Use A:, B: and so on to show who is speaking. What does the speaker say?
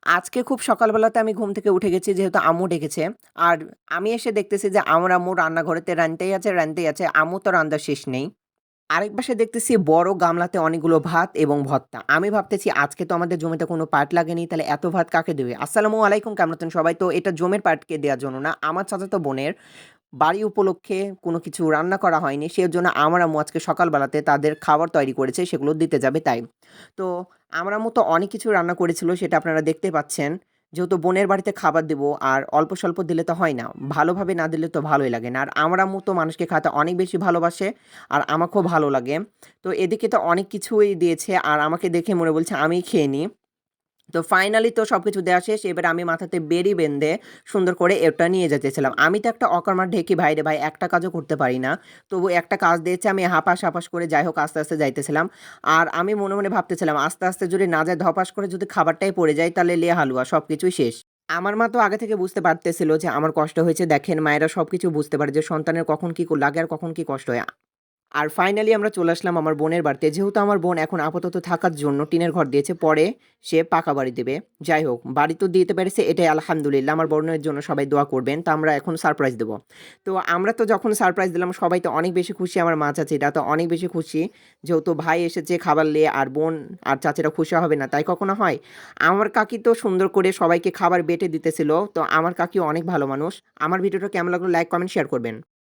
A: আজকে খুব সকালবেলাতে আমি ঘুম থেকে উঠে গেছি যেহেতু আম্মু ডেকেছে। আর আমি এসে দেখতেছি যে আমার আম্মু রান্নাঘরেতে রাঁধতেই আছে। আম্মু তো রান্নার শেষ নেই। আরেক পাশে দেখতেছি বড় গামলাতে অনেকগুলো ভাত এবং ভর্তা। আমি ভাবতেছি আজকে তো আমাদের জমিতে কোনো পাট লাগেনি, তাহলে এত ভাত কাকে দেবে? আসসালামু আলাইকুম, কেমন আছেন সবাই? তো এটা জমের পাটকে দেওয়ার জন্য না, আমার চাচাতো বোনের বাড়ি উপলক্ষে কোনো কিছু রান্না করা হয়নি। সেজন্য আমার আম্মু আজকে সকালবেলাতে তাদের খাবার তৈরি করেছে, সেগুলো দিতে যাবে তাই। তো আমার আম্মু তো অনেক কিছু রান্না করেছিল, সেটা আপনারা দেখতে পাচ্ছেন। যেহেতু বোনের বাড়িতে খাবার দেবো আর অল্প-স্বল্প দিলে তো হয় না। ভালোভাবে না দিলে তো ভালোই লাগে না। আর আমার আম্মু তো মানুষকে খাওয়াতে অনেক বেশি ভালোবাসে আর আমাকেও ভালো লাগে। তো এদিকে তো অনেক কিছুই দিয়েছে আর আমাকে দেখে মনে বলছে আমিই খেয়ে নিই। তো ফাইনালি তো সবকিছু দেওয়া শেষ। এবারে আমি মাথাতে বেড়ি বেঁধে সুন্দর করে এটা নিয়ে যেতেছিলাম। আমি তো একটা অকর্মার ঢেকি ভাই রে ভাই, একটা কাজও করতে পারি না। তবু একটা কাজ দিয়েছে, আমি হাপাস করে যাই হোক আস্তে যাইতেছিলাম। আর আমি মনে ভাবতেছিলাম আস্তে যদি না যায়, ধপাস করে যদি খাবারটাই পড়ে যায় তাহলে লে হালুয়া, সবকিছুই শেষ। আমার মা তো আগে থেকে বুঝতে পারতেছিল যে আমার কষ্ট হয়েছে। দেখেন মায়েরা সবকিছু বুঝতে পারে যে সন্তানের কখন কি লাগে আর কখন কি কষ্ট হয়। আর ফাইনালি আমরা চলে আসলাম আমার বোনের বাড়িতে। যেহেতু আমার বোন এখন আপাতত থাকার জন্য টিনের ঘর দিয়েছে, পরে সে পাকা বাড়ি দেবে। যাই হোক, বাড়ি তো দিতে পেরেছে, এটাই আলহামদুলিল্লাহ। আমার বোনের জন্য সবাই দোয়া করবেন। তো আমরা এখন সারপ্রাইজ দেব। তো আমরা তো যখন সারপ্রাইজ দিলাম সবাই তো অনেক বেশি খুশি, আমার মা চাচিরা তো অনেক বেশি খুশি। যেহেতু ভাই এসেছে খাবার নিয়ে আর বোন আর চাচিরা খুশি হবে না, তাই কখনো হয়? আমার কাকি তো সুন্দর করে সবাইকে খাবার বেঁটে দিতেছিল। তো আমার কাকিও অনেক ভালো মানুষ। আমার ভিডিওটা কেমন লাগলো লাইক, কমেন্ট, শেয়ার করবেন।